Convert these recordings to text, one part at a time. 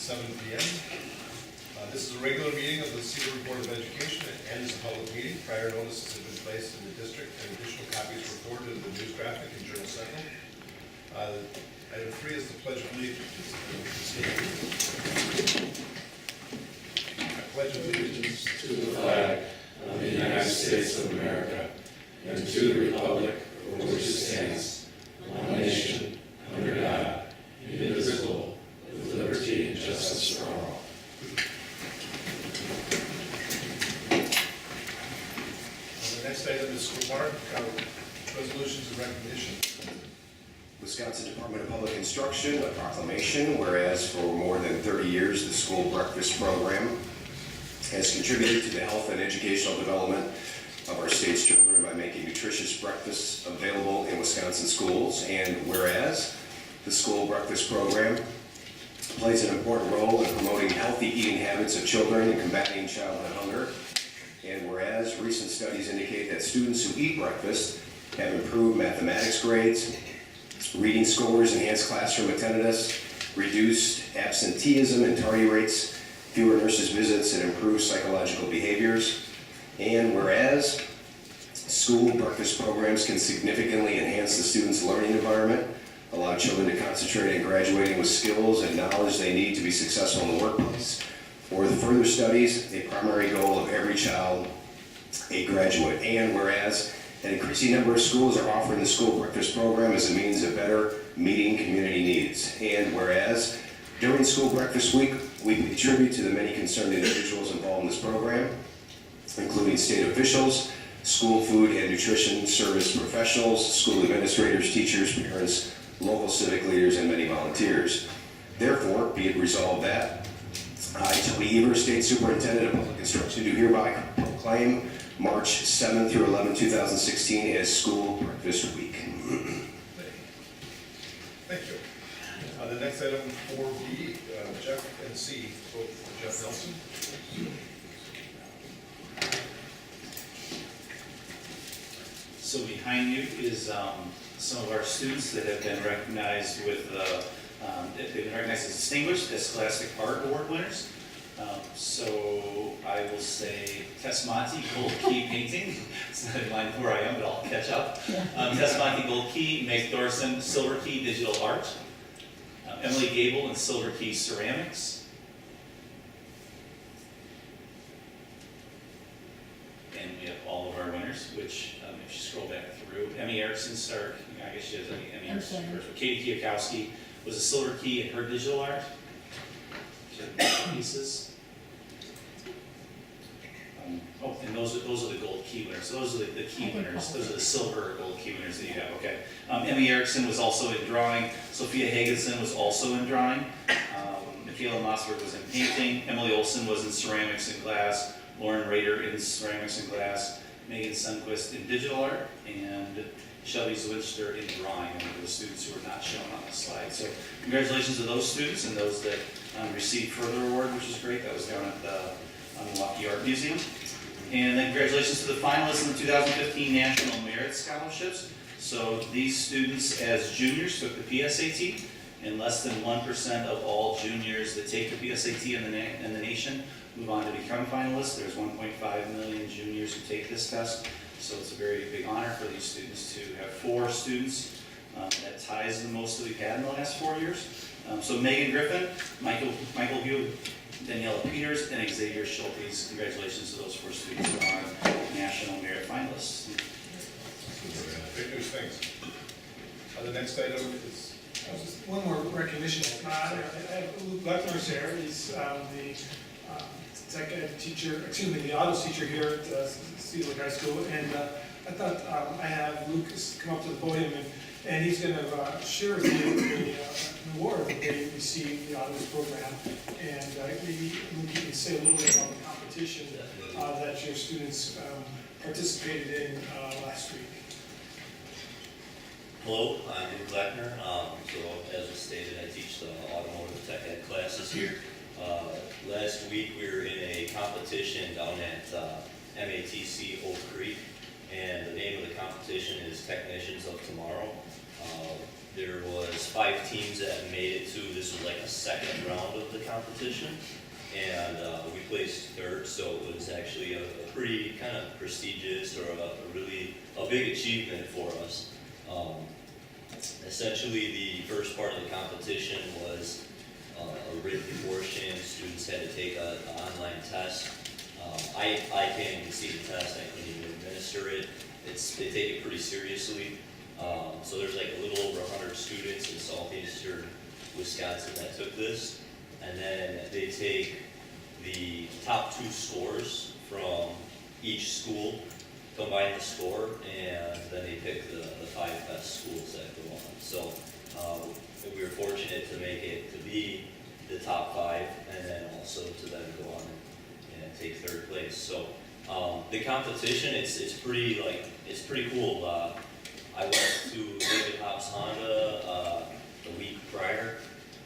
7 p.m. This is a regular meeting of the Cedarburg Board of Education and is a public meeting. Prior notices have been placed in the district and additional copies were forwarded to the news graphic and Journal Sentinel. Item 3 is the Pledge of Allegiance. I pledge allegiance to the flag of the United States of America and to the republic for which it stands, one nation, under God, indivisible, with liberty and justice for all. The next item is school board resolutions and recognition. Wisconsin Department of Public Instruction, a proclamation, whereas for more than 30 years the school breakfast program has contributed to the health and educational development of our state's children by making nutritious breakfasts available in Wisconsin schools, and whereas the school breakfast program plays an important role in promoting healthy eating habits of children and combating childhood hunger, and whereas recent studies indicate that students who eat breakfast have improved mathematics grades, reading scores, enhanced classroom attendance, reduced absenteeism and tardy rates, fewer nurses' visits, and improved psychological behaviors. And whereas school breakfast programs can significantly enhance the students' learning environment, allow children to concentrate on graduating with skills and knowledge they need to be successful in the workplace. For the further studies, a primary goal of every child, a graduate. And whereas an increasing number of schools are offering the school breakfast program as a means of better meeting community needs. And whereas during school breakfast week, we pay tribute to the many concerned individuals involved in this program, including state officials, school food and nutrition service professionals, school administrators, teachers, parents, local civic leaders, and many volunteers. Therefore, be it resolved that I, Tony Evers, State Superintendent of Public Instruction, do hereby proclaim March 7 through 11, 2016 as School Breakfast Week. Thank you. The next item, 4B, Jeff and C. Vote for Jeff Nelson. So behind you is some of our students that have been recognized with, they've been recognized as distinguished as Scholastic Art Award winners. So I will say Tesmonte Gold Key Painting. It's not in line with where I am, but I'll catch up. Tesmonte Gold Key, Meg Thorson, Silver Key Digital Art, Emily Gable and Silver Key Ceramics. And we have all of our winners, which if you scroll back through, Emmy Erickson Stark, I guess she has Emmy Erickson first, but Katie Kiyakowski was a Silver Key in her digital art. She had pieces. And those are the gold key winners. So those are the key winners. Those are the silver or gold key winners that you have. Okay. Emmy Erickson was also in drawing. Sophia Hagenson was also in drawing. Michaela Mossberg was in painting. Emily Olson was in ceramics and glass. Lauren Rader in ceramics and glass. Megan Sundquist in digital art. And Shelby Zwinster in drawing. And for the students who are not shown on the slide. So congratulations to those students and those that received further award, which is great. That was down at the Milwaukee Art Museum. And then congratulations to the finalists in the 2015 National Merit Scholarships. So these students as juniors took the PSAT, and less than 1% of all juniors that take the PSAT in the nation move on to become finalists. There's 1.5 million juniors who take this test. So it's a very big honor for these students to have 4 students. That ties the most that we've had in the last 4 years. So Megan Griffin, Michael Hugh, Daniela Peters, and Xavier Schultes. Congratulations to those 4 students who are National Merit finalists. Great news, thanks. The next item is... Just one more recognition. I have Luke Lechner's here. He's the tech ed teacher, the autos teacher here at Cedarburg High School. And I thought I have Luke come up to the podium and he's going to share with you an award that they received, the autos program. And maybe Luke, you can say a little bit about the competition that your students participated in last week. Hello, I'm Luke Lechner. So as was stated, I teach the automotive tech ed classes here. Last week we were in a competition down at MATC Oak Creek, and the name of the competition is Technicians of Tomorrow. There was 5 teams that made it into, this was like a second round of the competition, and we placed third, so it was actually a pretty kind of prestigious or a big achievement for us. Essentially, the first part of the competition was a written portion. Students had to take an online test. I can't even see the test. I couldn't even administer it. They take it pretty seriously. So there's like a little over 100 students in southeastern Wisconsin that took this, and then they take the top 2 scores from each school, combine the score, and then they pick the 5 best schools that go on. So we were fortunate to make it to be the top 5, and then also to then go on and take third place. So the competition, it's pretty cool. I went to David Hobbs Honda the week prior,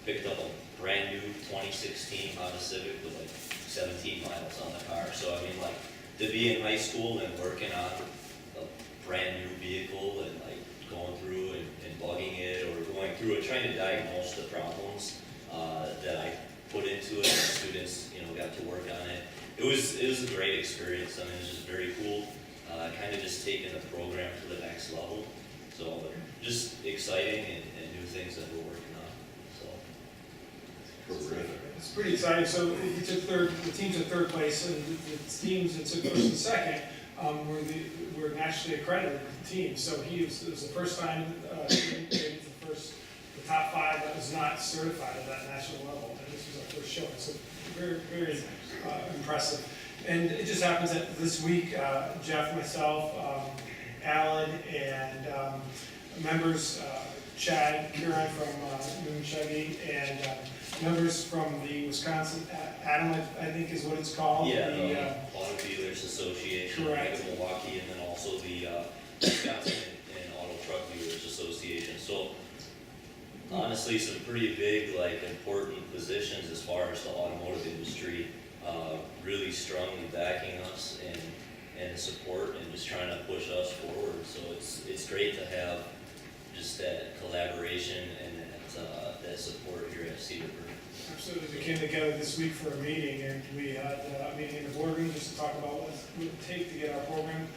picked up a brand new 2016 Honda Civic with like 17 miles on the car. So I mean, like, to be in high school and working on a brand new vehicle and like going through and bugging it or going through it, trying to diagnose the problems that I put into it, and students, got to work on it. It was a great experience. I mean, it was just very cool. Kind of just taking the program to the next level. So just exciting and new things that we're working on. So It's pretty exciting. So he took third, the team took third place, and the teams that took first and second were nationally accredited teams. So it was the first time the top 5 that was not certified at that national level, and this was our first showing. So very, very impressive. And it just happens that this week, Jeff, myself, Alan, and members, Chad, Kieran from New Chevy, and members from the Wisconsin, Adam, I think is what it's called. yeah, the Auto Dealers Association, Correct. of Milwaukee, and then also the Wisconsin and Auto Truck Dealers Association. So honestly, some pretty big, important positions as far as the automotive industry, really strongly backing us and support and just trying to push us forward. So it's great to have just that collaboration and that support here at Cedarburg. Absolutely. We came together this week for a meeting, and we had a meeting in the boardroom just to talk about what it would take to get our program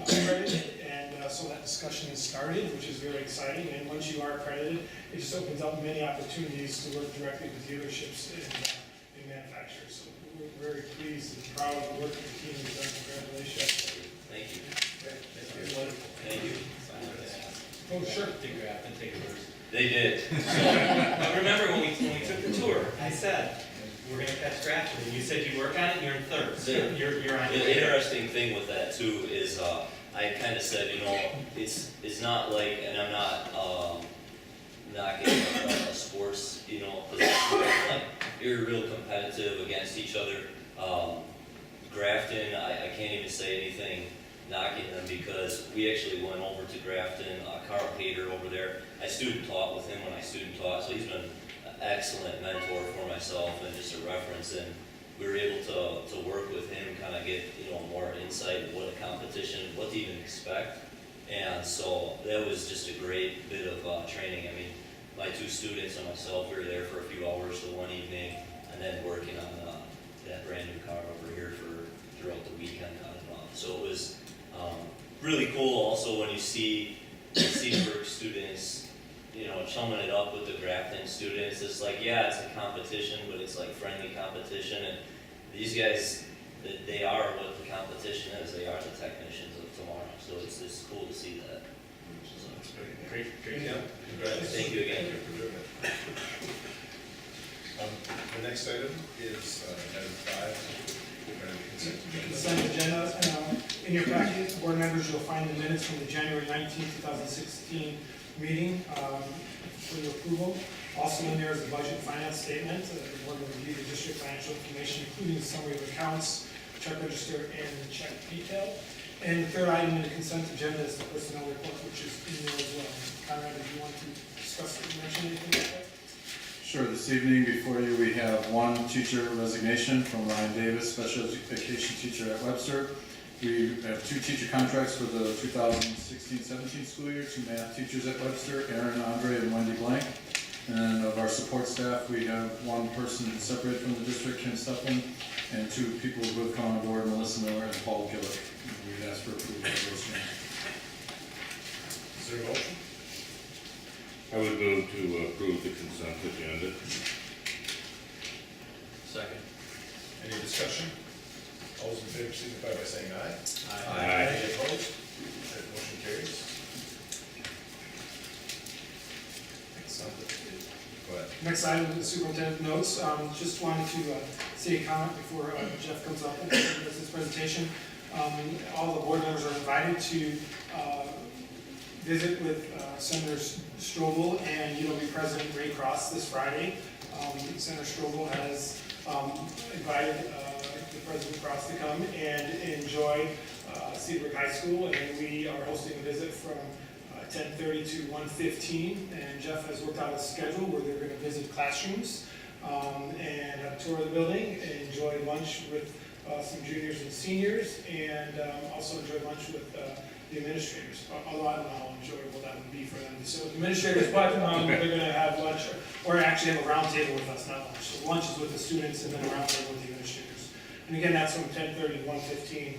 accredited, and so that discussion has started, which is very exciting. And once you are accredited, it just opens up many opportunities to work directly with dealerships and manufacturers. So we're very pleased and proud of the work that the team has done. Congratulations. Thank you. Wonderful. Thank you. Oh, sure. Take your app and take yours. They did. But remember when we took the tour, I said, we're gonna catch Grafton, and you said you work on it, and you're in third, so Yeah. you're on your The way. interesting thing with that too is I kind of said, it's not like, and I'm not knocking a sports, position, like you're real competitive against each other. Grafton, I can't even say anything knocking them because we actually went over to Grafton. Carl Hader over there, I student taught with him when I student taught, so he's been an excellent mentor for myself and just a reference. And we were able to work with him, kind of get more insight of what a competition, what to even expect. And so that was just a great bit of training. I mean, my 2 students and myself, we were there for a few hours the one evening, and then working on that brand new car over here throughout the weekend on and off. So it was really cool also when you see the Cedarburg students, chumming it up with the Grafton students. It's like, yeah, it's a competition, but it's like friendly competition. And these guys, they are what the competition is. They are the technicians of tomorrow. So it's cool to see that. So, Great, yeah. thank you again. The next item is item 5, regarding the consent agenda. Consent agenda. In your packet, board members, you'll find the minutes from the January 19, 2016 meeting for your approval. Also in there is the budget and finance statement. The board will review the district financial information, including the summary of accounts, check register, and the check detail. And the third item in the consent agenda is the personnel report, which is in there as well. Conrad, if you want to discuss it, mention anything like that? Sure. This evening before you, we have 1 teacher resignation from Ryan Davis, special education teacher at Webster. We have 2 teacher contracts for the 2016-17 school year, 2 math teachers at Webster, Aaron Andre and Wendy Blank. And then of our support staff, we have one person separated from the district, Kim Steppen, and two people who have come on board, Melissa Miller and Paul Gillett. We'd ask for approval of those changes. Is there a motion? I would move to approve the consent agenda. Second. Any discussion? All those in favor signify by saying aye. Aye. Any opposed? That motion carries. Go ahead. Next item, the superintendent notes. Just wanted to say a comment before Jeff comes up and does his presentation. All the board members are invited to visit with Senator Strobel and UW President Ray Cross this Friday. Senator Strobel has invited the President Cross to come and enjoy Cedarburg High School, and we are hosting a visit from 10:30 to 1:15, and Jeff has worked out a schedule where they're going to visit classrooms and have a tour of the building, and enjoy lunch with some juniors and seniors, and also enjoy lunch with the administrators. Although I don't know how enjoyable that would be for them to sit with administrators, but they're going to have lunch, or actually have a round table with us, not lunch. So lunch is with the students, and then a round table with the administrators. And again, that's from 10:30 to 1:15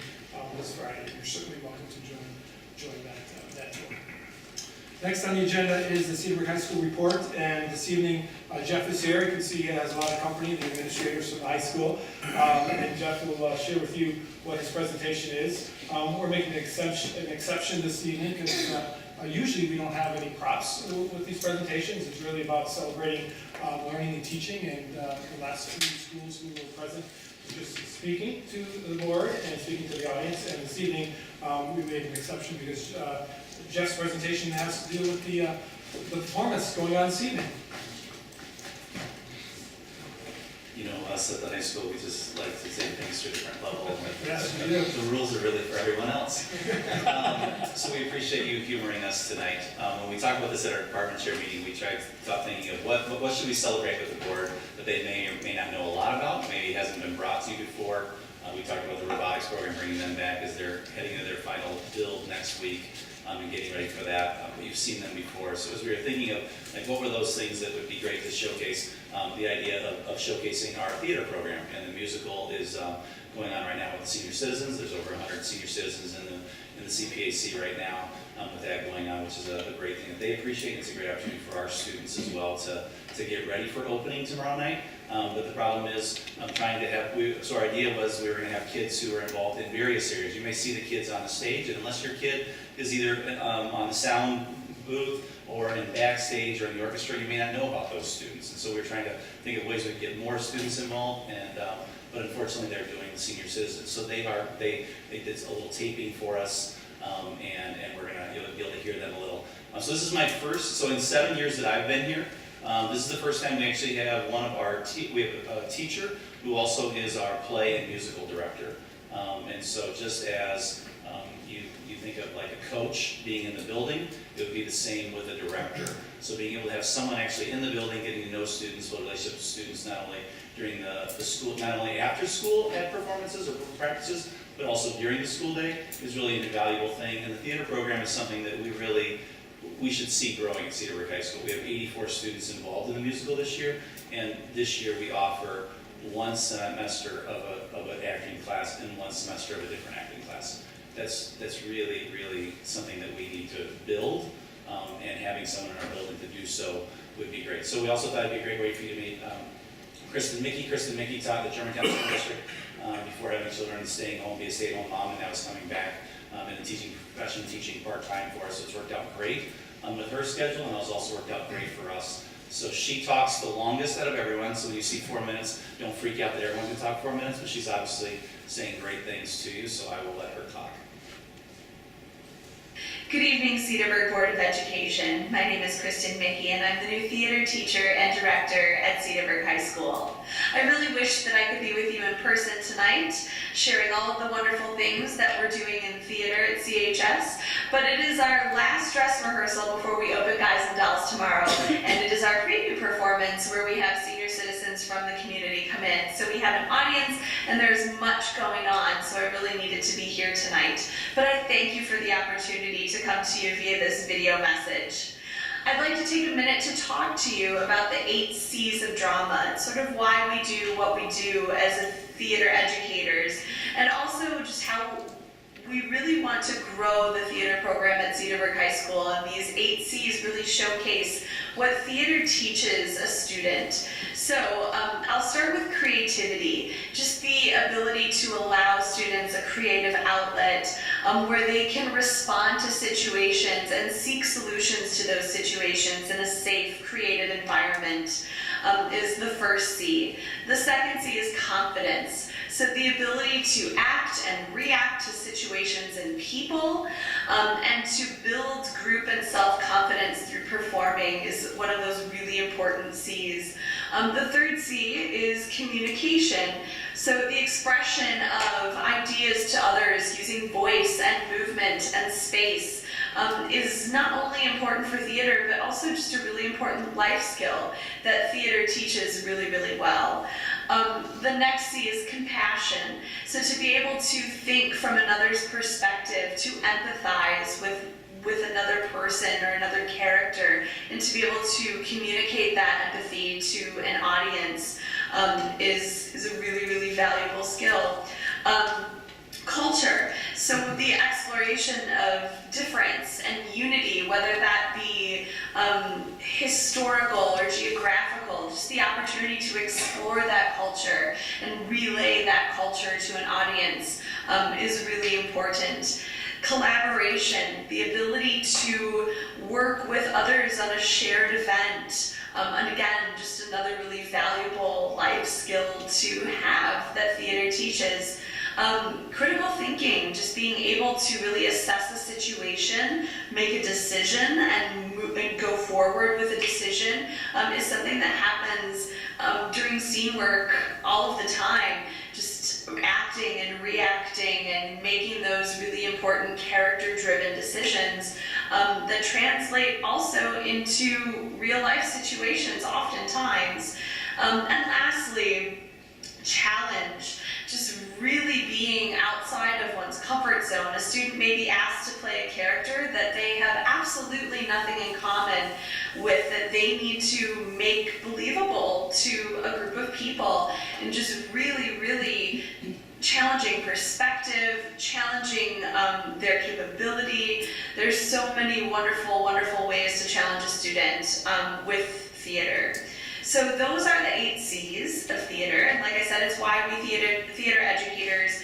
this Friday. You're certainly welcome to join that tour. Next on the agenda is the Cedarburg High School report, and this evening Jeff is here. You can see he has a lot of company, the administrators of the high school, and Jeff will share with you what his presentation is. We're making an exception this evening because usually we don't have any props with these presentations. It's really about celebrating learning and teaching, and the last two schools who were present were just speaking to the board and speaking to the audience, and this evening we made an exception because Jeff's presentation has to do with the performance going on this evening. You know, us at the high school, we just like to take things to a different level. Yes, we do. The rules are really for everyone else. So we appreciate you humoring us tonight. When we talk about this at our department chair meeting, we try to start thinking of what should we celebrate with the board that they may or may not know a lot about, maybe hasn't been brought to you before. We talked about the robotics program, bringing them back as they're heading into their final build next week. And getting ready for that. You've seen them before. So as we were thinking of, like, what were those things that would be great to showcase, the idea of showcasing our theater program. And the musical is going on right now with the senior citizens. There's over 100 senior citizens in the CPAC right now with that going on, which is a great thing that they appreciate. It's a great opportunity for our students as well to get ready for opening tomorrow night. But the problem is trying to have, so our idea was we were going to have kids who are involved in various areas. You may see the kids on the stage, and unless your kid is either on the sound booth or in backstage or in the orchestra, you may not know about those students. And so we're trying to think of ways we can get more students involved, and but unfortunately they're doing the senior citizens. So they did a little taping for us, and we're gonna be able to hear them a little. So this is my first. So in 7 years that I've been here, this is the first time we actually have one of our we have a teacher who also is our play and musical director. And so just as you think of like a coach being in the building, it would be the same with a director. So being able to have someone actually in the building, getting to know students, build relationships with students, not only during the school, not only after school at performances or practices, but also during the school day is really an invaluable thing. And the theater program is something that we should see growing at Cedarburg High School. We have 84 students involved in the musical this year, and this year we offer one semester of an acting class and one semester of a different acting class. That's really, really something that we need to build, and having someone in our building to do so would be great. So we also thought it'd be a great way for you to meet Kristen Mickey. Kristen Mickey taught the Germantown School District before having children and staying home, be a stay-at-home mom, and now is coming back in the teaching profession, teaching part-time for us. So it's worked out great with her schedule, and it's also worked out great for us. So she talks the longest out of everyone, so when you see 4 minutes, don't freak out that everyone can talk 4 minutes, but she's obviously saying great things to you, so I will let her talk. Good evening, Cedarburg Board of Education. My name is Kristen Mickey, and I'm the new theater teacher and director at Cedarburg High School. I really wish that I could be with you in person tonight, sharing all of the wonderful things that we're doing in theater at CHS, but it is our last dress rehearsal before we open Guys and Dolls tomorrow, and it is our preview performance where we have senior citizens from the community come in. So we have an audience, and there's much going on, so I really needed to be here tonight. But I thank you for the opportunity to come to you via this video message. I'd like to to take a minute to talk to you about the 8 C's of drama and sort of why we do what we do as a theater educators, and also just how we really want to grow the theater program at Cedarburg High School, and these 8 C's really showcase what theater teaches a student. So I'll start with creativity, just the ability to allow students a creative outlet where they can respond to situations and seek solutions to those situations in a safe, creative environment is the first C. The second C is confidence. So the ability to act and react to situations and people, and to build group and self-confidence through performing is one of those really important C's. The third C is communication. So the expression of ideas to others using voice and movement and space is not only important for theater, but also just a really important life skill that theater teaches really, really well. The next C is compassion. So to be able to think from another's perspective, to empathize with another person or another character, and to be able to communicate that empathy to an audience is a really, really valuable skill. Culture, so the exploration of difference and unity, whether that be historical or geographical, just the opportunity to explore that culture and relay that culture to an audience is really important. Collaboration, the ability to work with others on a shared event, and again, just another really valuable life skill to have that theater teaches. Critical thinking, just being able to really assess the situation, make a decision, and go forward with a decision is something that happens during scene work all of the time. Just acting and reacting and making those really important character-driven decisions that translate also into real-life situations oftentimes. And lastly, challenge. Just really being outside of one's comfort zone. A student may be asked to play a character that they have absolutely nothing in common with, that they need to make believable to a group of people, and just really, really challenging perspective, challenging their capability. There's so many wonderful, wonderful ways to challenge a student with theater. So those are the 8 C's of theater, and like I said, it's why we theater educators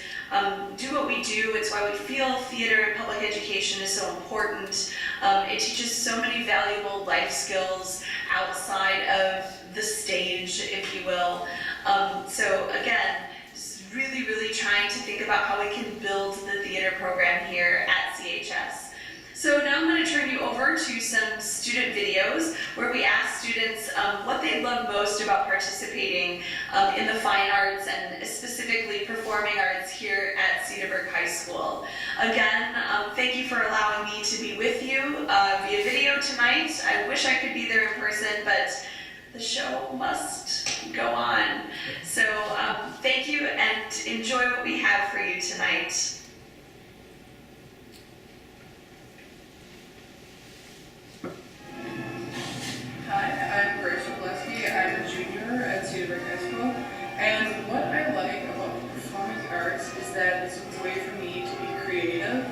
do what we do. It's why we feel theater and public education is so important. It teaches so many valuable life skills outside of the stage, if you will. So again, just really, really trying to think about how we can build the theater program here at CHS. So now I'm going to turn you over to some student videos where we ask students what they love most about participating in the fine arts and specifically performing arts here at Cedarburg High School. Again, thank you for allowing me to be with you via video tonight. I wish I could be there in person, but the show must go on. So thank you and enjoy what we have for you tonight. Hi, I'm Rachel Gillespie. I'm a junior at Cedarburg High School. And what I like about performing arts is that it's a way for me to be creative.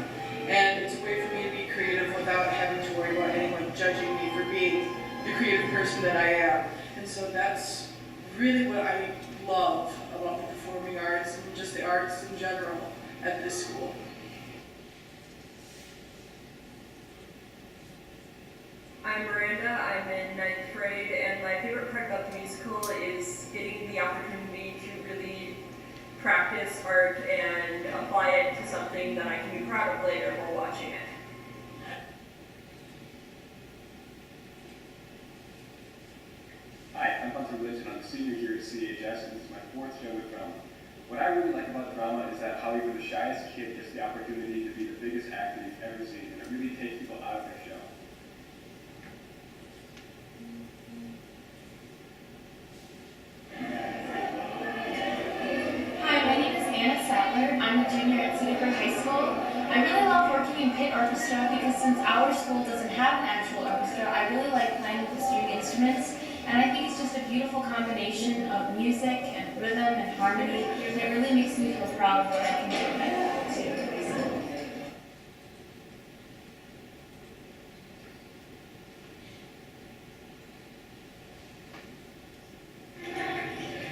And it's a way for me to be creative without having to worry about anyone judging me for being the creative person that I am. And so that's really what I love about the performing arts and just the arts in general at this school. I'm Miranda, I'm in 9th grade, and my favorite part about the musical is getting the opportunity to really practice art and apply it to something that I can be proud of later while watching it. Hi, I'm Hunter Rich, and I'm a senior here at CHS, and this is my 4th show with drama. What I really like about drama is that how even the shyest kid gets the opportunity to be the biggest actor you've ever seen, and it really takes people out of their show. I'm a junior at Cedarburg High School. I really love working in pit orchestra because since our school doesn't have an actual orchestra, I really like playing instruments. And I think it's just a beautiful combination of music and rhythm and harmony. And it really makes me feel proud of what I can do in my too.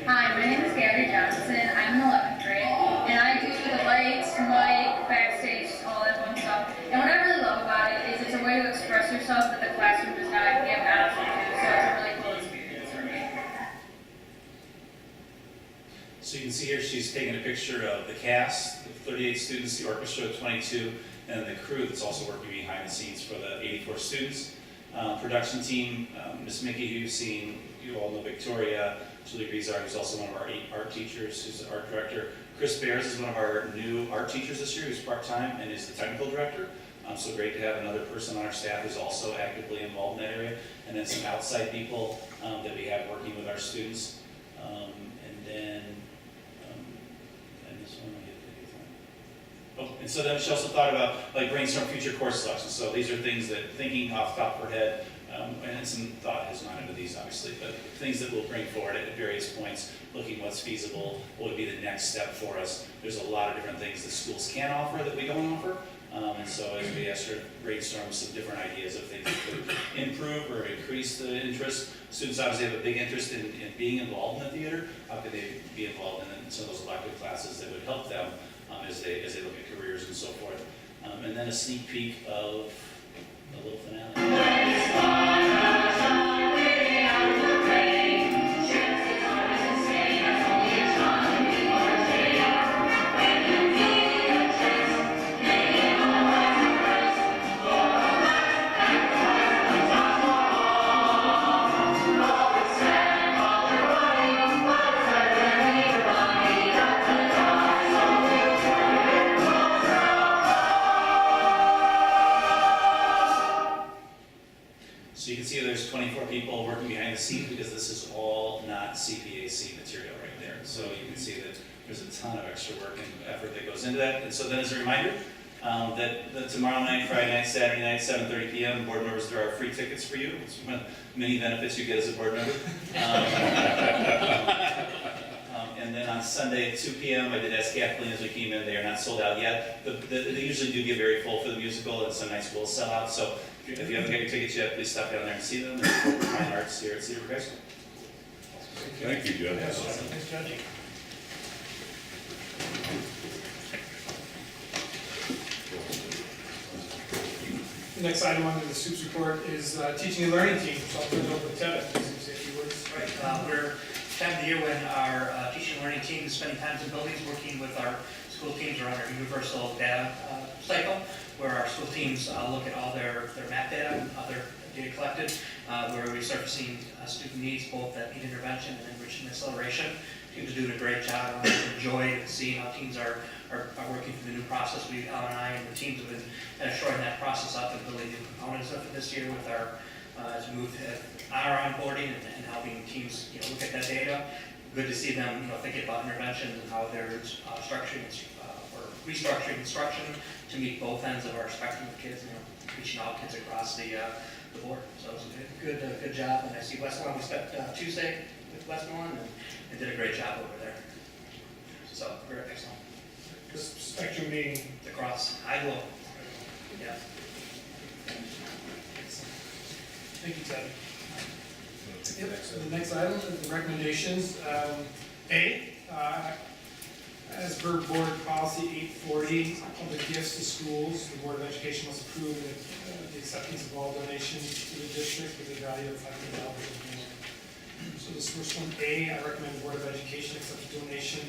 Hi, my name is Gabby Johnson. I'm in 11th grade, and I do the lights, mic, backstage, all that fun stuff. And what I really love about it is it's a way to express yourself that the classroom does not give an option to. So it's a really cool experience for me. So you can see here she's taking a picture of the cast, the 38 students, the orchestra of 22, and the crew that's also working behind the scenes for the 84 students. Production team, Miss Mickey, who you've seen, you all know Victoria, Julie Grisar, who's also one of our 8 art teachers, who's the art director. Chris Bears is one of our new art teachers this year, who's part-time and is the technical director. So great to have another person on our staff who's also actively involved in that area. And then some outside people that we have working with our students. And so then she also thought about like brainstorm future course selections. So these are things that, thinking off the top of her head, and some thought has gone into these obviously, but things that we'll bring forward at various points, looking what's feasible, what would be the next step for us. There's a lot of different things that schools can offer that we don't offer. And so as we asked her to brainstorm some different ideas of things that could improve or increase the interest. Students obviously have a big interest in being involved in the theater. How could they be involved in some of those elective classes that would help them as they look at careers and so forth. And then a sneak peek of the little finale. So you can see there's 24 people working behind the scenes because this is all not CPAC material right there. So you can see that there's a ton of extra work and effort that goes into that. And so then as a reminder, that tomorrow night, Friday night, Saturday night, 7:30 p.m., board members, there are free tickets for you. It's one of the many benefits you get as a board member. And then on Sunday at 2 p.m., I did ask Kathleen as we came in, they are not sold out yet. They usually do get very full for the musical, and some nights will sell out. So if you haven't got your tickets yet, please stop down there and see them. And support Fine Arts here at Cedarburg High School. Thank you, Judge. Thanks, Judge. The next item under the SUPS report is teaching and learning team. So I'll turn it over to Ted. Please say a few words. Right, we're time of the year when our teaching and learning team is spending time in buildings working with our school teams around our universal data cycle, where our school teams look at all their map data and other data collected, where we're resurfacing student needs, both that need intervention and enrichment acceleration. Teams are doing a great job. I enjoy seeing how teams are working through the new process. Alan and I and the teams have been kind of shoring that process up and building new components of it this year with our as we move our onboarding and helping teams look at that data. Good to see them thinking about intervention and how they're structuring or restructuring instruction to meet both ends of our spectrum of kids, reaching all kids across the board. So it was a good job. And I see Westlawn, we spent Tuesday with Westlawn and did a great job over there. So very excellent. The spectrum being across high low. Yeah. Thank you, Ted. Yep, so the next item is the recommendations. As per board policy 840, public gifts to schools, the Board of Education must approve the acceptance of all donations to the district with a value of $500 or more. So this first one, I recommend the Board of Education accept a donation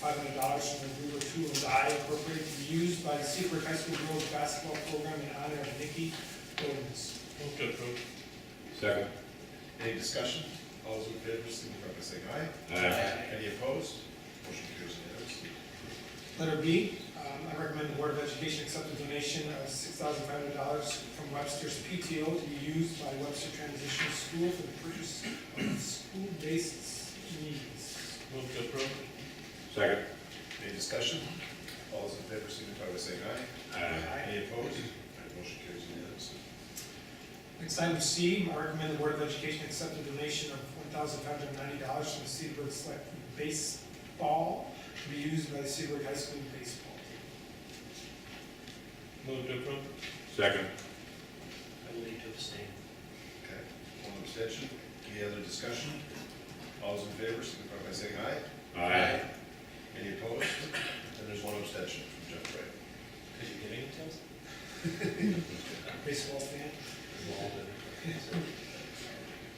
$500 from the Gruber Tool and Die Incorporated to be used by the Cedarburg High School girls basketball program in honor of Nikki Williams. Move to approve. Second. Any discussion? All those in favor, signify by saying aye. Aye. Any opposed? Motion carries unanimously. Letter B, I recommend the Board of Education accept a donation of $6,500 from Webster's PTO to be used by Webster Transition School for the purchase of school-based needs. Move to approve. Second. Any discussion? All those in favor, signify by saying aye. Aye. Any opposed? Motion carries unanimously. Next item C, I recommend the Board of Education accept a donation of $1,590 from the Cedarburg Select Baseball to be used by the Cedarburg High School baseball team. Move to approve. Second. I will need to abstain. Okay, one abstention. Any other discussion? All those in favor, signify by saying aye. Aye. Any opposed? And there's one abstention from Jeff Wright. Because you're giving it to us? Baseball fan.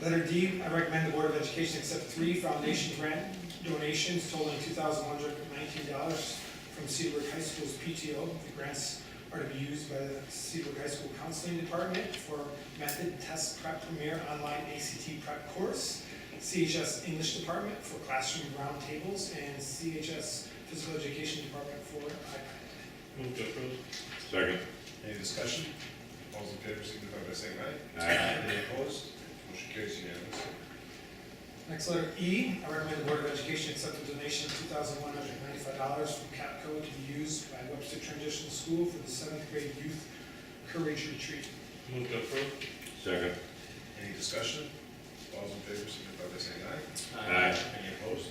Letter D, I recommend the Board of Education accept 3 foundation grant donations totaling $2,119 from Cedarburg High School's PTO. The grants are to be used by the Cedarburg High School Counseling Department for Method Test Prep Premier Online ACT Prep Course, CHS English Department for Classroom Roundtables, and CHS Physical Education Department for iPad. Move to approve. Second. Any discussion? All those in favor, signify by saying aye. Aye. Any opposed? Motion carries unanimously. Next, letter E, I recommend the Board of Education accept a donation of $2,195 from CAPCO to be used by Webster Transitional School for the 7th grade youth courage retreat. Move to approve. Second. Any discussion? All those in favor, signify by saying aye. Aye. Any opposed?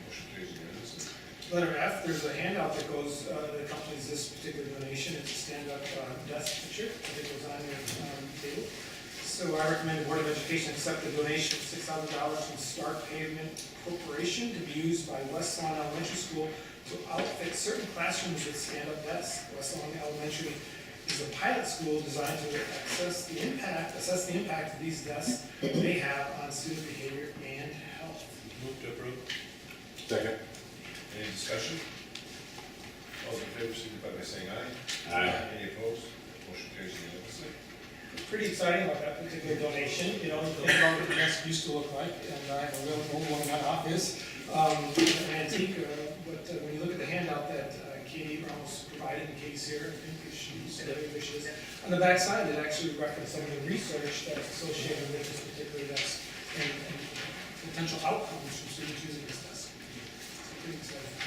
Motion carries unanimously. Letter F, there's a handout that goes, that accompanies this particular donation. It's a stand-up desk picture that goes on your table. So I recommend the Board of Education accept a donation of $6,000 from Stark Pavement Corporation to be used by West Lawn Elementary School to outfit certain classrooms with stand-up desks. West Lawn Elementary is a pilot school designed to assess the impact of these desks may have on student behavior and health. Move to approve. Second. Any discussion? All those in favor, signify by saying aye. Aye. Any opposed? Motion carries unanimously. Pretty exciting about that particular donation, you know, think about what the desk used to look like, and I have a real old one in my office, an antique, but when you look at the handout that Katie Ramos provided, and Katie's here, I think she's very vicious. On the back side, it actually referenced some of the research that's associated with this particular desk and potential outcomes from students using this desk. So pretty exciting.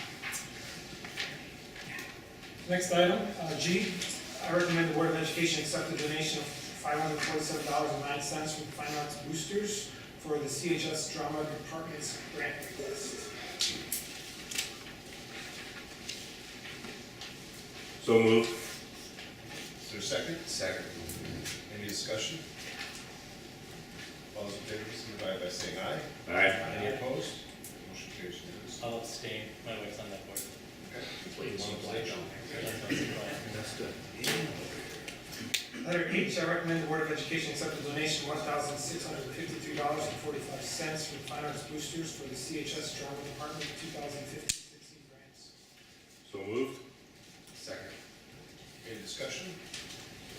Next item, G, I recommend the Board of Education accept a donation of $547.09 from Fine Arts Boosters for the CHS Drama Department's grant request. So moved. Is there a second? Second. Any discussion? All those in favor, signify by saying aye. Aye. Any opposed? Motion carries unanimously. I'll abstain. My wife's on that board. Okay. One abstention. That's good. Letter H, I recommend the Board of Education accept a donation of $1,653.45 from Fine Arts Boosters for the CHS Drama Department 2015-16 grants. So moved. Second. Any discussion?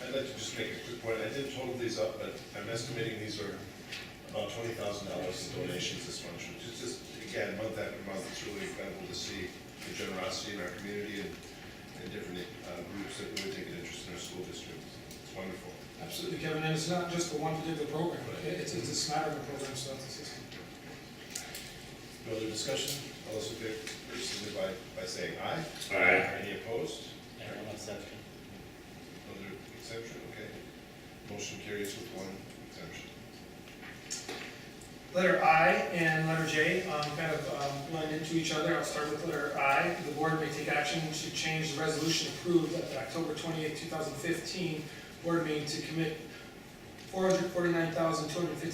I'd like to just make a quick point. I didn't total these up, but I'm estimating these are about $20,000 in donations this month, which is just, again, month after month, it's really incredible to see the generosity in our community and different groups that really take an interest in our school district. It's wonderful. Absolutely, Kevin, and it's not just for one particular program, it's a smattering of programs throughout the system. No other discussion? All those in favor, signify by saying aye. Aye. Any opposed? And one exception. Other exception, okay. Motion carries with one exemption. Letter I and letter J kind of blend into each other. I'll start with letter I. The board may take action to change the resolution approved at the October 28, 2015 board meeting to commit $449,255 to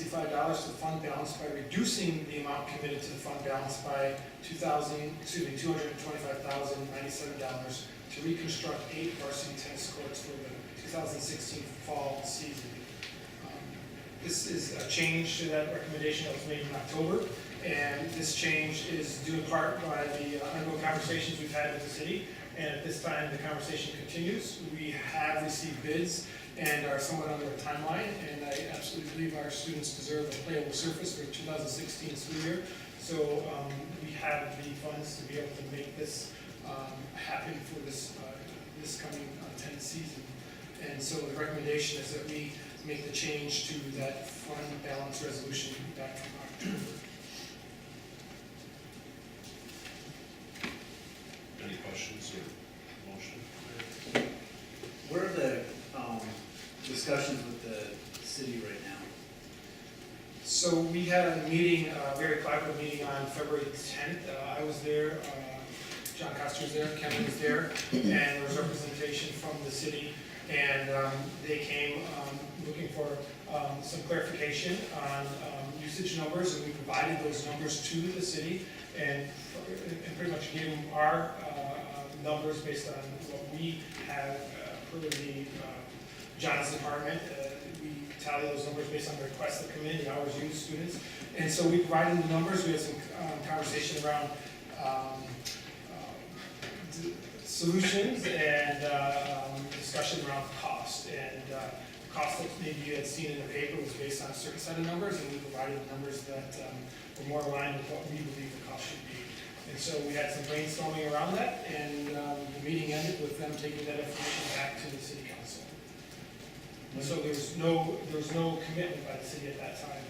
the fund balance by reducing the amount committed to the fund balance by $225,097 to reconstruct 8 varsity tennis courts for the 2016 fall season. This is a change to that recommendation that was made in October, and this change is due in part by the ongoing conversations we've had with the city, and at this time the conversation continues. We have received bids and are somewhat under a timeline, and I absolutely believe our students deserve a playable surface for the 2016 school year, so we have the funds to be able to make this happen for this coming tennis season. And so the recommendation is that we make the change to that fund balance resolution back from October. Any questions or motion? Where are the discussions with the city right now? So we had a meeting, a very collaborative meeting on February 10th. I was there, John Coster was there, Kevin was there, and there was representation from the city. And they came looking for some clarification on usage numbers, and we provided those numbers to the city and pretty much gave them our numbers based on what we have per the John's department. We tally those numbers based on the requests that come in, the hours used, students. And so we provided the numbers. We had some conversation around solutions and discussion around cost. And the cost that maybe you had seen in the paper was based on a certain set of numbers, and we provided numbers that were more aligned with what we believe the cost should be. And so we had some brainstorming around that, and the meeting ended with them taking that information back to the city council. And so there was no commitment by the city at that time.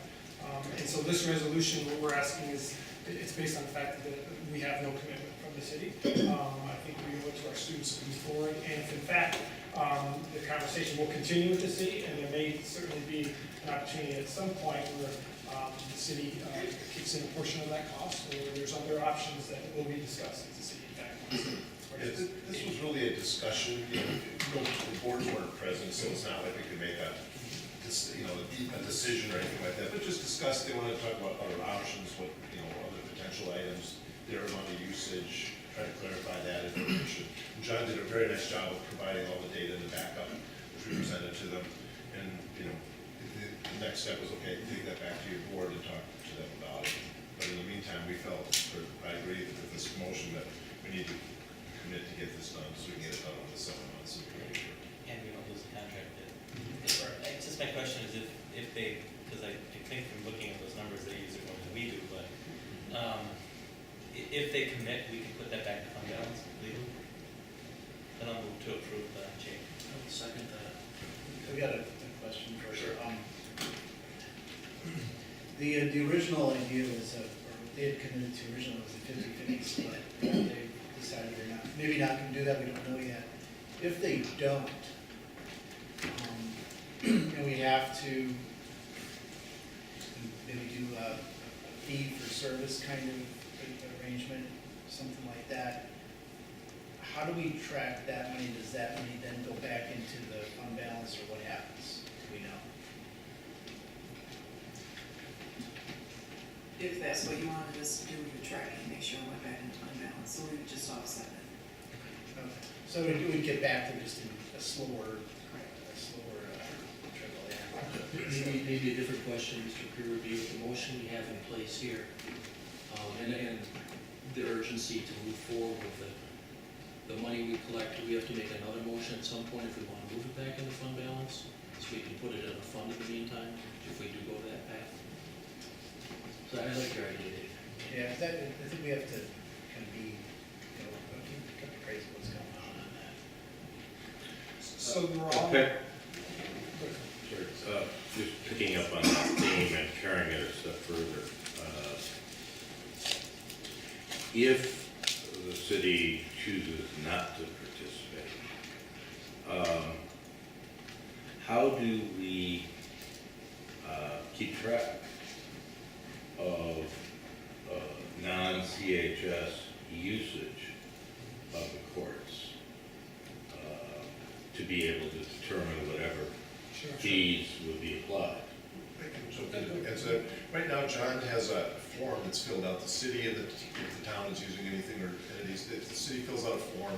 And so this resolution, what we're asking is, it's based on the fact that we have no commitment from the city. I think we owe it to our students to move forward, and if in fact, the conversation will continue with the city, and there may certainly be an opportunity at some point where the city kicks in a portion of that cost, or there's other options that will be discussed as the city in fact wants to. This was really a discussion, the boards weren't present, so it's not like we could make a decision or anything like that, but just discuss, they wanted to talk about other options, what, other potential items, their amount of usage, try to clarify that information. And John did a very nice job of providing all the data and the backup, which we presented to them. And, the next step was, okay, take that back to your board and talk to them about it. But in the meantime, we felt, or I agree with this motion, that we need to commit to get this done, so we can get it done in the 7 months. And we don't lose the contract. Just my question is if they, because I think from looking at those numbers, they use it more than we do, but if they commit, we can put that back to fund balance legally. Then I'll move to approve the change. I'll second that. I've got a question for sure. The original idea was, or they had committed to originally was a 50-50 split. They decided they're not, maybe not going to do that, we don't know yet. If they don't, and we have to maybe do a fee for service kind of arrangement, something like that, how do we track that money? Does that money then go back into the fund balance, or what happens? Do we know? If that's what you wanted us to do, we would track it and make sure it went back into fund balance, so we would just offset it. Okay. So we'd get back to just a slower trickle, yeah. Maybe a different question, Mr. Peer Review, the motion we have in place here, and the urgency to move forward with the money we collect. Do we have to make another motion at some point if we want to move it back into fund balance, so we can put it in a fund in the meantime, if we do go that path? So I like your idea, Dave. Yeah, I think we have to kind of be, keep appraised what's going on that. So we're all. Okay. Sure. Just picking up on that theme and carrying it a step further. If the city chooses not to participate, how do we keep track of non-CHS usage of the courts to be able to determine whatever fees would be applied? Right now, John has a form that's filled out. The city and if the town is using anything or entities, if the city fills out a form,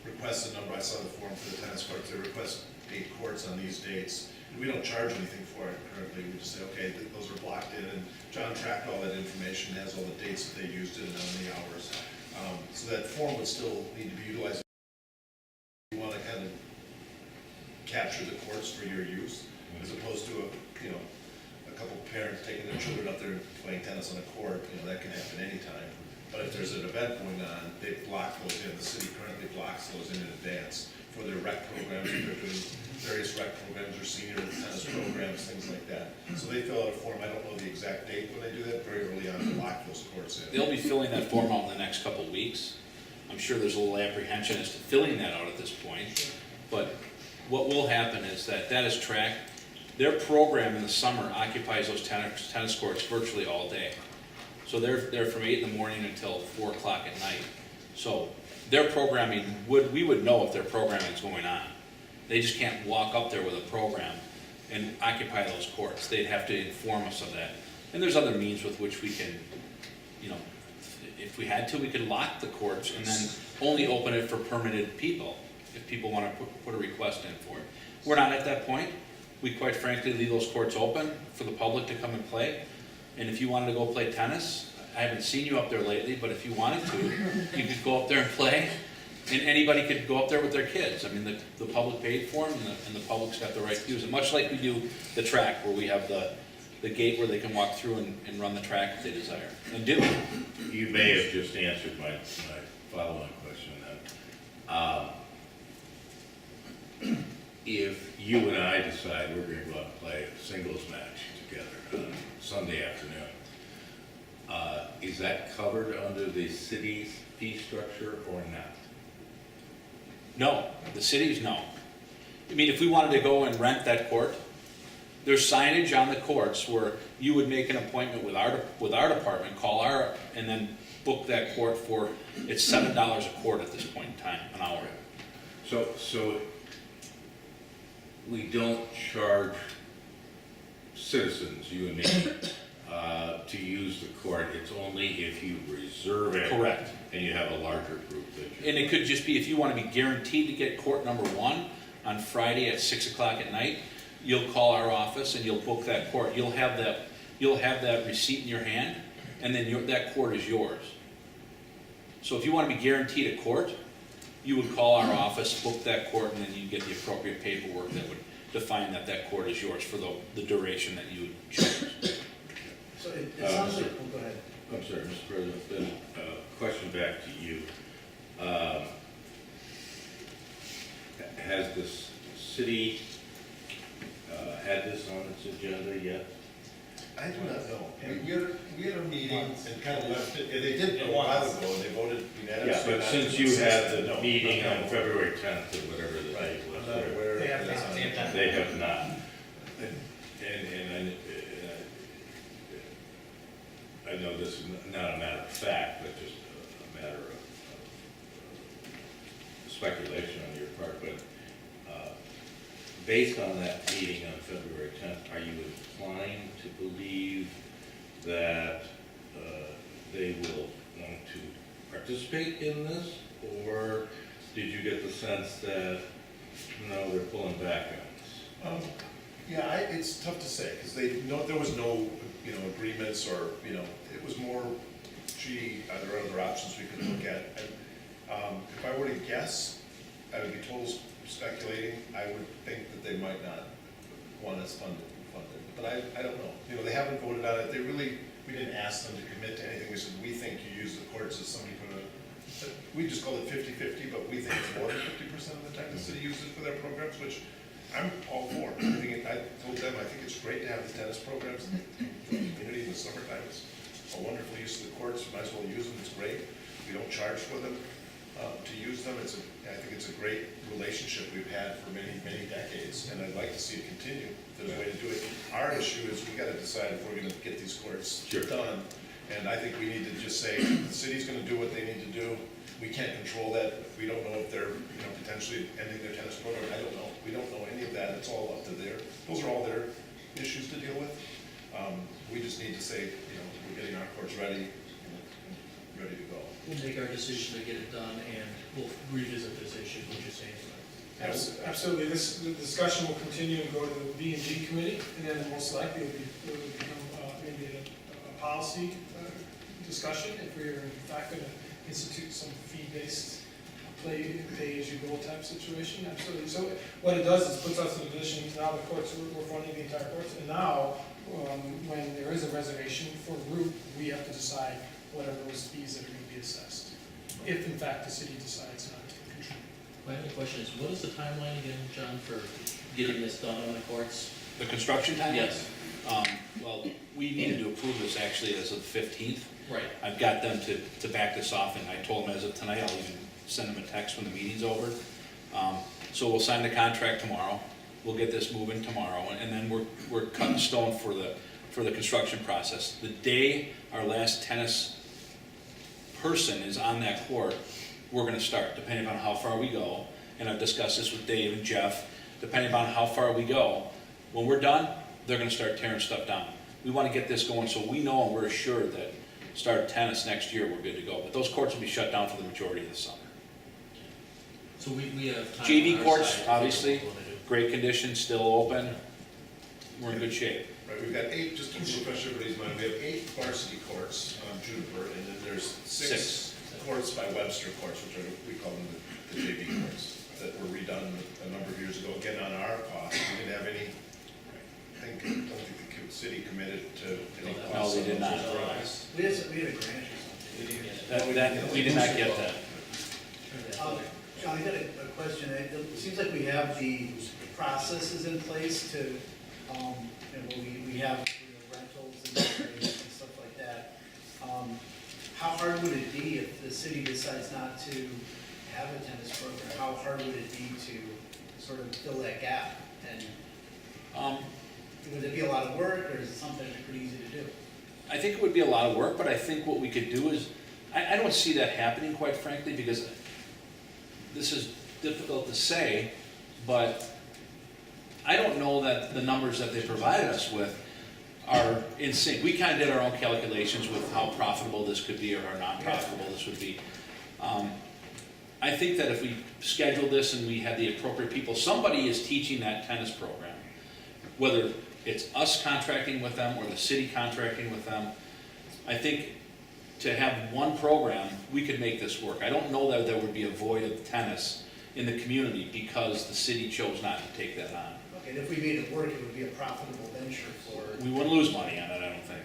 requests a number. I saw the form for the tennis courts. They request 8 courts on these dates. And we don't charge anything for it currently. We just say, okay, those are blocked in. And John tracked all that information, has all the dates that they used it and how many hours. So that form would still need to be utilized. You want to kind of capture the courts for your use, as opposed to a couple parents taking their children up there and playing tennis on a court. That can happen anytime. But if there's an event going on, they block those in. The city currently blocks those in advance for their rec programs. They're doing various rec programs or senior tennis programs, things like that. So they fill out a form. I don't know the exact date when they do that. Very early on, they lock those courts in. They'll be filling that form out in the next couple of weeks. I'm sure there's a little apprehension as to filling that out at this point. But what will happen is that is tracked their program in the summer occupies those tennis courts virtually all day. So they're from 8 in the morning until 4 o'clock at night. So their programming, we would know if their programming is going on. They just can't walk up there with a program and occupy those courts. They'd have to inform us of that. And there's other means with which we can, you know, if we had to, we could lock the courts and then only open it for permitted people, if people want to put a request in for it. We're not at that point. We quite frankly leave those courts open for the public to come and play. And if you wanted to go play tennis, I haven't seen you up there lately, but if you wanted to, you could go up there and play. And anybody could go up there with their kids. I mean, the public paid for them, and the public's got the right to use it. Much like we do the track, where we have the gate where they can walk through and run the track if they desire, and do. You may have just answered my following question then. If you and I decide we're going to go out and play a singles match together on Sunday afternoon, is that covered under the city's fee structure or not? No, the cities, no. I mean, if we wanted to go and rent that court, there's signage on the courts where you would make an appointment with our department, call and then book that court for, it's $7 a court at this point in time, an hour. So we don't charge citizens, you and me, to use the court. It's only if you reserve it. Correct. And you have a larger group that you... And it could just be if you want to be guaranteed to get court number 1 on Friday at 6 o'clock at night, you'll call our office and you'll book that court. You'll have that receipt in your hand, and then that court is yours. So if you want to be guaranteed a court, you would call our office, book that court, and then you get the appropriate paperwork that would define that court is yours for the duration that you would choose. So it sounds like, oh, go ahead. I'm sorry, Mr. President, then question back to you. Has this city had this on its agenda yet? I do not know. We had a meeting and kind of left it, they did a while ago, and they voted unanimously. Yeah, but since you had the meeting on February 10th or whatever the date was, I'm not aware of that. they have not. And I know this is not a matter of fact, but just a matter of speculation on your part, but based on that meeting on February 10th, are you inclined to believe that they will want to participate in this? Or did you get the sense that, no, they're pulling back on this? Yeah, it's tough to say, because there was no, agreements, or, it was more, gee, are there other options we could look at? And if I were to guess, I would be total speculating. I would think that they might not want us funded, but I don't know. They haven't voted on it. We didn't ask them to commit to anything. We said, we think you use the courts as somebody we just call it 50-50, but we think it's more than 50% of the time the city uses it for their programs, which I'm all for. I told them, I think it's great to have the tennis programs in the community in the summertime. It's a wonderful use of the courts. Might as well use them. It's great. We don't charge for them to use them. I think it's a great relationship we've had for many, many decades, and I'd like to see it continue. If there's a way to do it. Our issue is we got to decide if we're going to get these courts done, and I think we need to just say the city's going to do what they need to do. We can't control that. We don't know if they're potentially ending their tennis program. I don't know. We don't know any of that. It's all up to those are all their issues to deal with. We just need to say, we're getting our courts ready and ready to go. We'll make our decision to get it done, and we'll revisit this issue, what you're saying. Absolutely. The discussion will continue and go to the B&G committee, and then most likely it will become maybe a policy discussion if we are in fact going to institute some fee-based pay-as-you-go type situation. Absolutely. So what it does is puts us in a position, now the courts, we're funding the entire courts, and now when there is a reservation for a group, we have to decide what are those fees that are going to be assessed, if in fact the city decides not to contribute. My other question is, what is the timeline again, John, for getting this done on the courts? The construction timeline? Yes. Well, we needed to approve this actually as of the 15th. Right. I've got them to back this off, and I told them as of tonight, I'll even send them a text when the meeting's over. So we'll sign the contract tomorrow. we'll get this moving tomorrow, and then we're cutting stone for the construction process. The day our last tennis person is on that court, we're gonna start, depending on how far we go. And I've discussed this with Dave and Jeff, depending on how far we go. When we're done, they're gonna start tearing stuff down. We wanna get this going so we know and we're assured that start tennis next year, we're good to go. But those courts will be shut down for the majority of the summer. So we have time on JV our courts, side to obviously, figure out what we wanna do. great condition, still open. We're in good shape. Right, we've got 8, just to refresh everybody's mind, we have 8 varsity courts on Juniper, and then there's 6 courts by Webster courts, which are, we call them the JV courts, that were redone a number of years ago, again, on our cost. We didn't have any, I don't think the city committed to any costs. No, they did not. We had a grant or something. We did not get that. John, I got a question. It seems like we have the processes in place to, we have rentals and stuff like that. How hard would it be if the city decides not to have a tennis program? How hard would it be to sort of fill that gap? And would it be a lot of work, or is it something that's pretty easy to do? I think it would be a lot of work, but I think what we could do is, I don't see that happening, quite frankly, because this is difficult to say, but I don't know that the numbers that they provided us with are in sync. We kind of did our own calculations with how profitable this could be or how not profitable this would be. I think that if we schedule this and we had the appropriate people, somebody is teaching that tennis program, whether it's us contracting with them or the city contracting with them. I think to have one program, we could make this work. I don't know that there would be a void of tennis in the community because the city chose not to take that on. Okay, and if we made it work, it would be a profitable venture for... We wouldn't lose money on it, I don't think.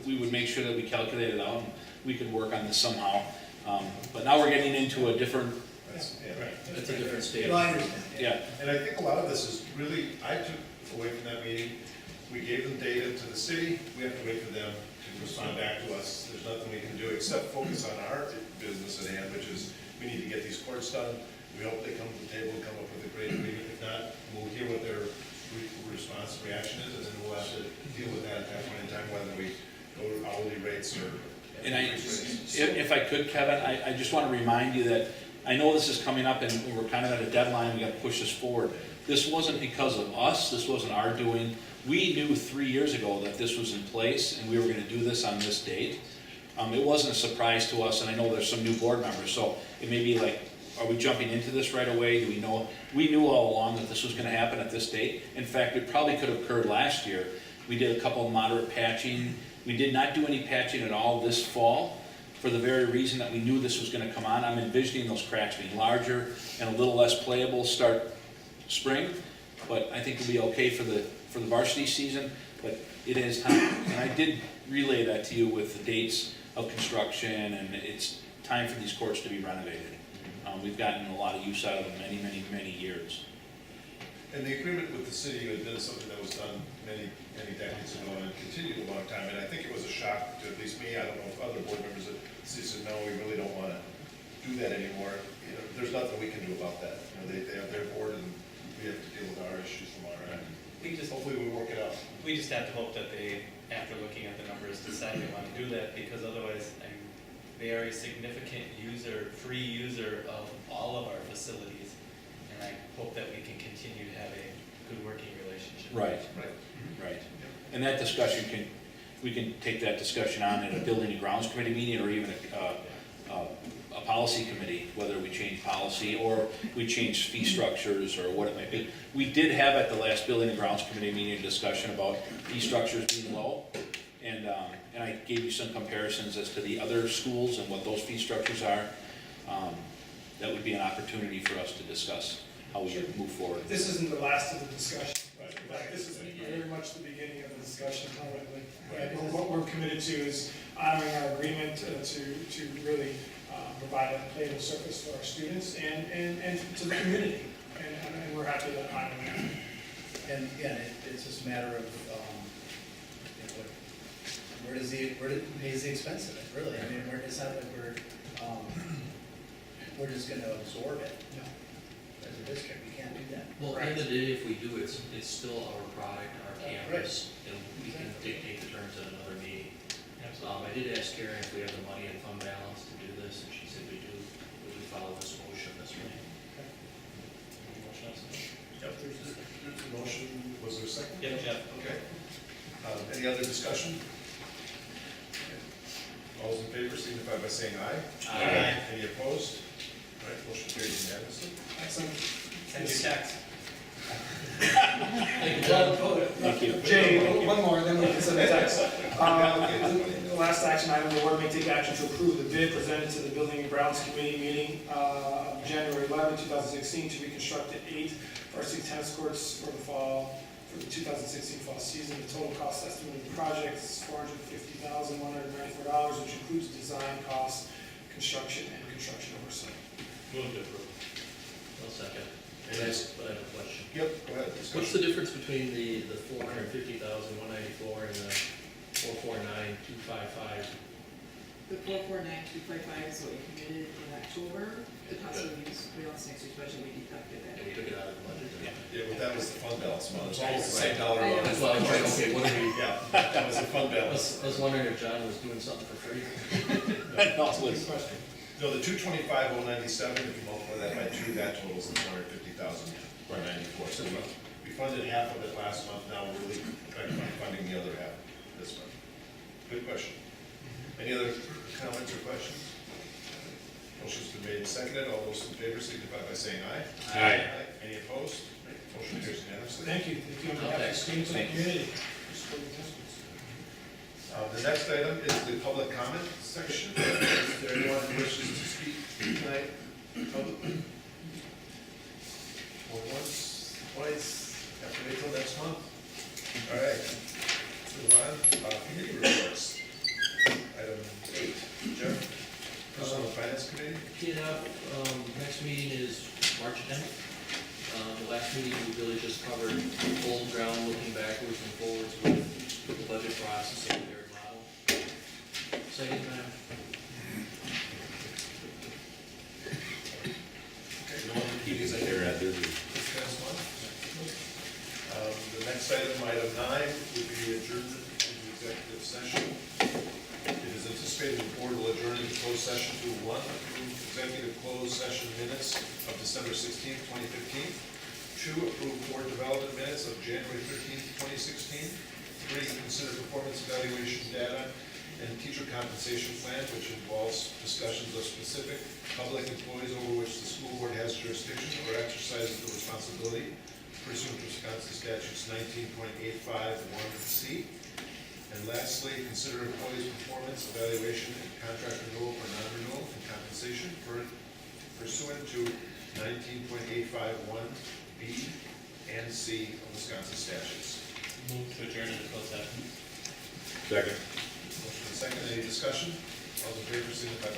We would make sure that we calculate it out and we could work on this somehow. But now we're getting into a different... It's a different stage. No, I understand. Yeah. And I think a lot of this is really, I took away from that meeting, we gave them data to the city, we have to wait for them to respond back to us. There's nothing we can do except focus on our business at hand, which is we need to get these courts done. We hope they come to the table and come up with a great agreement. If not, we'll hear what their response, reaction is, and then we'll have to deal with that at that point in time, whether we go to hourly rates or And increased rates. if I could, Kevin, I just want to remind you that I know this is coming up and we're kind of at a deadline, we got to push this forward. This wasn't because of us, this wasn't our doing. We knew 3 years ago that this was in place and we were going to do this on this date. It wasn't a surprise to us, and I know there's some new board members, so it may be like, are we jumping into this right away? Do we know? We knew all along that this was going to happen at this date. In fact, it probably could have occurred last year. We did a couple of moderate patching. We did not do any patching at all this fall for the very reason that we knew this was going to come on. I'm envisioning those cracks being larger and a little less playable start spring, but I think it'll be okay for the varsity season, but it is time. And I did relay that to you with the dates of construction, and it's time for these courts to be renovated. We've gotten a lot of use out of them many years. And the agreement with the city had been something that was done many decades ago and continued a long time. And I think it was a shock to at least me. I don't know if other board members at the city said, no, we really don't want to do that anymore. You know, there's nothing we can do about that. You know, they have their board and we have to deal with our issues from our end. Hopefully we work it out. We just have to hope that they, after looking at the numbers, decide they want to do that, because otherwise, they are a significant user, free user of all of our facilities, and I hope that we can continue to have a good working relationship. Right. And that discussion we can take that discussion on at a building and grounds committee meeting or even a policy committee, whether we change policy or we change fee structures or what it might be. We did have at the last building and grounds committee meeting a discussion about fee structures being low. And I gave you some comparisons as to the other schools and what those fee structures are. That would be an opportunity for us to discuss how we move forward. This isn't the last of the discussion. In fact, this is very much the beginning of the discussion. And what we're committed to is honoring our agreement to really provide a playable surface for our students and to the community. And we're happy to honor that. And again, it's just a matter of, who pays the expense of it, really? I mean, it's not like we're just gonna absorb it. district, we can't do that. Well, at the end of the day, if we do, it's still our product, our campus, and we can dictate the terms at another meeting. I did ask Karen if we have the money in fund balance to do this, and she said we do. Would we follow this motion this way? Yep, there's a motion, was there a second? Yep, Jeff. Okay. Any other discussion? All those in favor signify by saying aye. Aye. Any opposed? All right, motion carries unanimously. Excellent. Send your text. Thank you. Jay, one more, then we can send the text. The last action item, the board may take action to approve the bid presented to the Building and Grounds Committee meeting of January 11, 2016 to reconstruct the 8 varsity tennis courts for the fall, for the 2016 fall season. The total cost estimate of the project is $450,194, which includes design costs, construction, and construction oversight. Move to approve. One second. Any But I dis- have a question. Yep, go ahead. What's the difference between the 450,194 and the 449,255? The 449,255 is what we committed in October, the cost of use, we lost next year's budget, we deducted that. And we took it out of the budget? Yeah, but that was the fund balance amount. It's almost the same dollar amount. That's why I was like, okay, what are we? Yeah, that was the fund balance. I was wondering if John was doing something for free. That's a good question. No, the 225,097, if you multiply that by 2, that totals the 450,194. So we funded half of it last month, now we're really funding the other half this month. Good question. Any other comments or questions? Motion's been made and seconded. All those in favor signify by saying aye. Aye. Any opposed? Motion carries unanimously. Thank you. Thank you on behalf of the students and the community. The next item is the public comment section. Is there anyone who wishes to speak tonight publicly? Or once, twice, have to wait till next month? All right, let's move on. Committee reports. Item 8. Jeff, Personal Finance Committee? Yeah, next meeting is March 10th. The last meeting, we really just covered old ground, looking backwards and forwards with the budget process and their model. Second time. Okay, no one repeating that here at this past one. The next item, item 9, would be adjournment into executive session. It is anticipated the board will adjourn into closed session to 1, approve executive closed session minutes of December 16, 2015. 2, approve board development minutes of January 13, 2016. 3, consider performance evaluation data and teacher compensation plan, which involves discussions of specific public employees over which the school board has jurisdiction or exercises the responsibility pursuant to Wisconsin statutes 19.851C. And lastly, consider employees' performance evaluation and contract renewal for non-renewal and compensation pursuant to 19.851B and C of Wisconsin statutes. Move to adjourn into closed session. Second. Motion and second, any discussion? All those in favor signify by